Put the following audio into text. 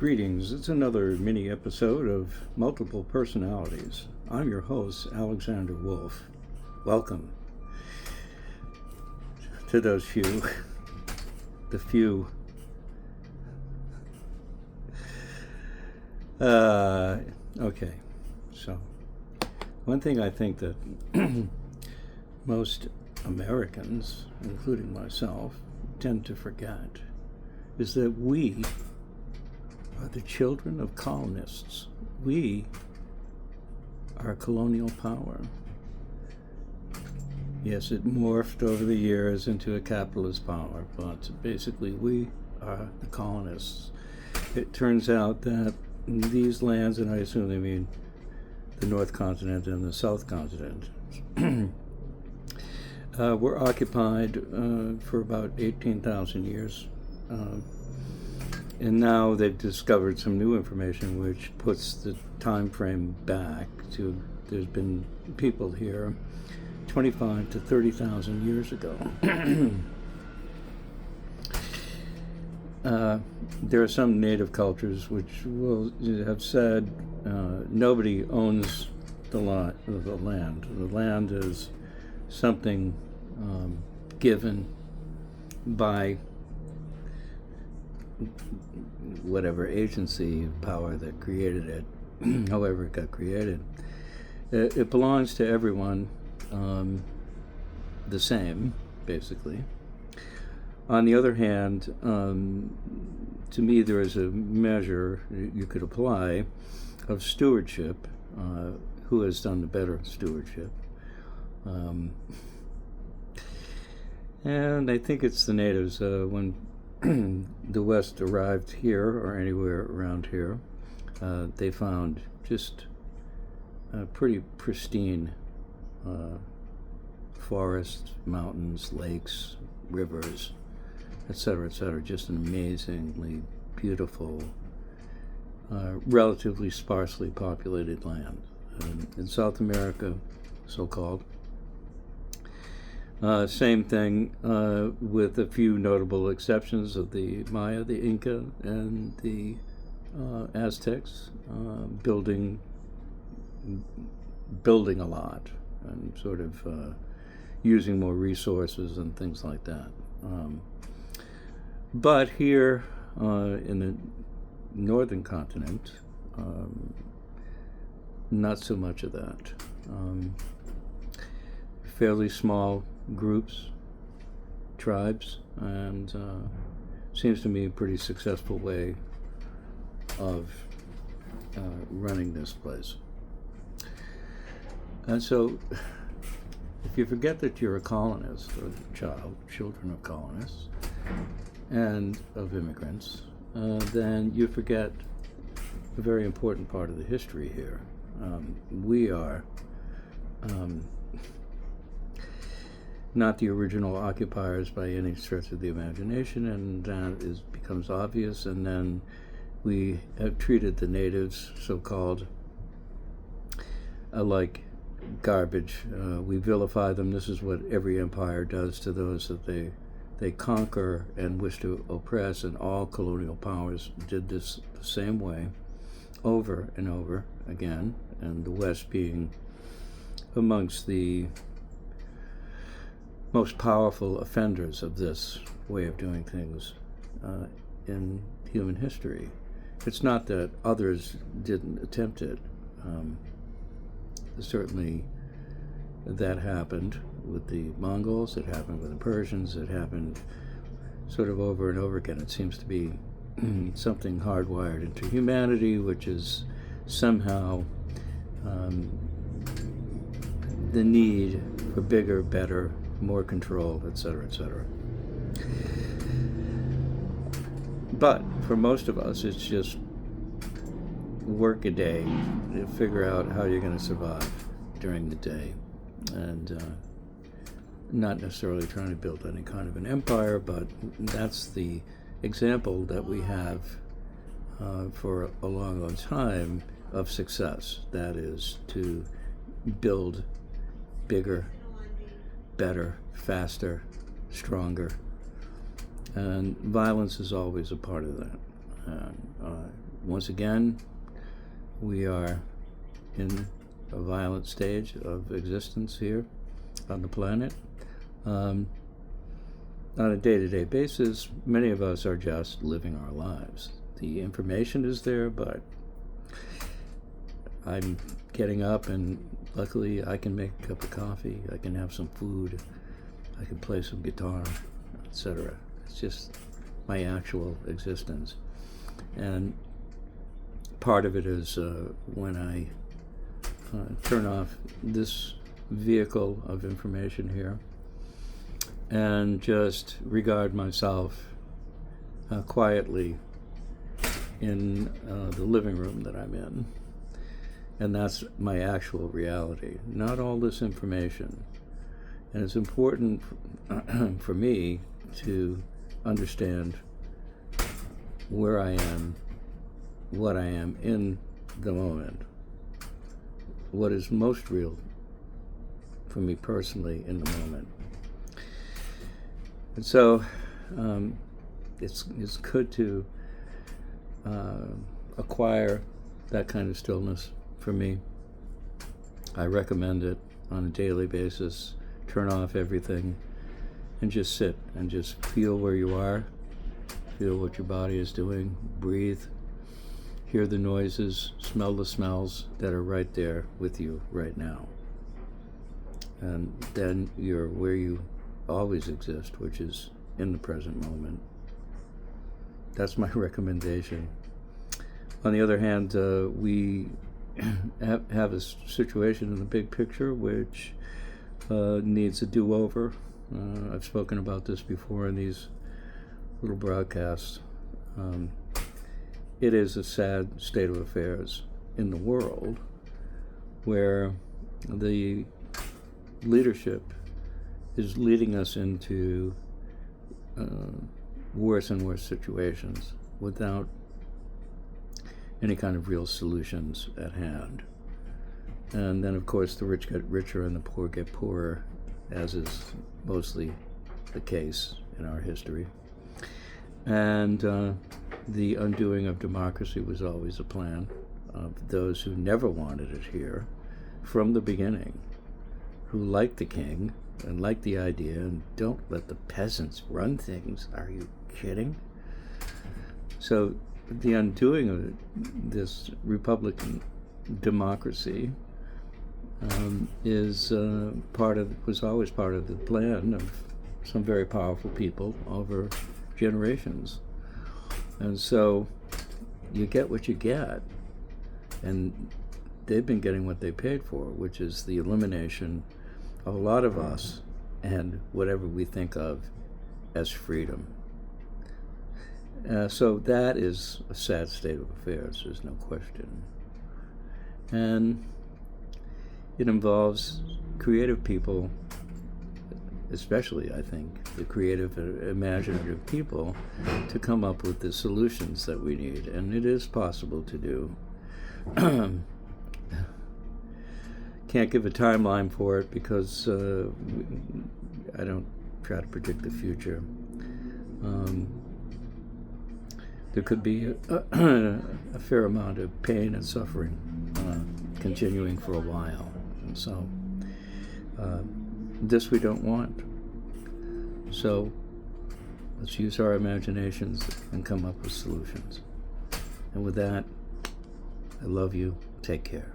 Greetings. It's another mini episode of Multiple Personalities. I'm your host, Alexander Wolf. Welcome to those few, the few. Okay, so one thing I think that most Americans, including myself, tend to forget is that we are the children of colonists. We are a colonial power. Yes, it morphed over the years into a capitalist power, but basically we are the colonists. It turns out that these lands, and I assume they mean the North Continent and the South Continent, were occupied for about 18,000 years. And now they've discovered some new information which puts the time frame back to, there's been people here 25 to 30,000 years ago. There are some native cultures which will have said nobody owns the land. The land is something given by whatever agency power that created it, however it got created. It belongs to everyone the same, basically. On the other hand, to me there is a measure you could apply of stewardship. Who has done the better stewardship? And I think it's the natives. When the West arrived here, or anywhere around here, they found just pretty pristine forests, mountains, lakes, rivers, etc., etc. Just an amazingly beautiful, relatively sparsely populated land. In South America, so-called, same thing, with a few notable exceptions of the Maya, the Inca, and the Aztecs, building a lot and sort of using more resources and things like that. But here in the northern continent, not so much of that. Fairly small groups, tribes, and seems to me a pretty successful way of running this place. And so if you forget that you're a colonist or children of colonists and of immigrants, then you forget a very important part of the history here. We are not the original occupiers by any stretch of the imagination, and that becomes obvious. And then we have treated the natives, so-called, like garbage. We vilify them. This is what every empire does to those that they conquer and wish to oppress, and all colonial powers did this the same way over and over again, and the West being amongst the most powerful offenders of this way of doing things in human history. It's not that others didn't attempt it. Certainly that happened with the Mongols, it happened with the Persians, it happened sort of over and over again. It seems to be something hardwired into humanity, which is somehow the need for bigger, better, more control, etc., etc. But for most of us, it's just work a day to figure out how you're going to survive during the day, and not necessarily trying to build any kind of an empire, but that's the example that we have for a long, long time of success. That is to build bigger, better, faster, stronger. And violence is always a part of that. once again, we are in a violent stage of existence here on the planet. On a day-to-day basis, many of us are just living our lives. The information is there, but I'm getting up, and luckily I can make a cup of coffee, I can have some food, I can play some guitar, etc. It's just my actual existence. And part of it is when I turn off this vehicle of information here and just regard myself quietly in the living room that I'm in. And that's my actual reality, not all this information. And it's important for me to understand where I am, what I am in the moment, what is most real for me personally in the moment. And so it's good to acquire that kind of stillness for me. I recommend it on a daily basis. Turn off everything and just sit and just feel where you are, feel what your body is doing, breathe, hear the noises, smell the smells that are right there with you right now. And then you're where you always exist, which is in the present moment. That's my recommendation. On the other hand, we have a situation in the big picture which needs a do-over. I've spoken about this before in these little broadcasts. It is a sad state of affairs in the world where the leadership is leading us into worse and worse situations without any kind of real solutions at hand. And then, of course, the rich get richer and the poor get poorer, as is mostly the case in our history. And the undoing of democracy was always a plan of those who never wanted it here from the beginning, who liked the king and liked the idea, and don't let the peasants run things. Are you kidding? So the undoing of this Republican democracy was always part of the plan of some very powerful people over generations. And so you get what you get, and they've been getting what they paid for, which is the elimination of a lot of us and whatever we think of as freedom. So that is a sad state of affairs, there's no question. And it involves creative people, especially, I think, the creative, imaginative people, to come up with the solutions that we need. And it is possible to do. Can't give a timeline for it because I don't try to predict the future. There could be a fair amount of pain and suffering continuing for a while. And so this we don't want. So let's use our imaginations and come up with solutions. And with that, I love you. Take care.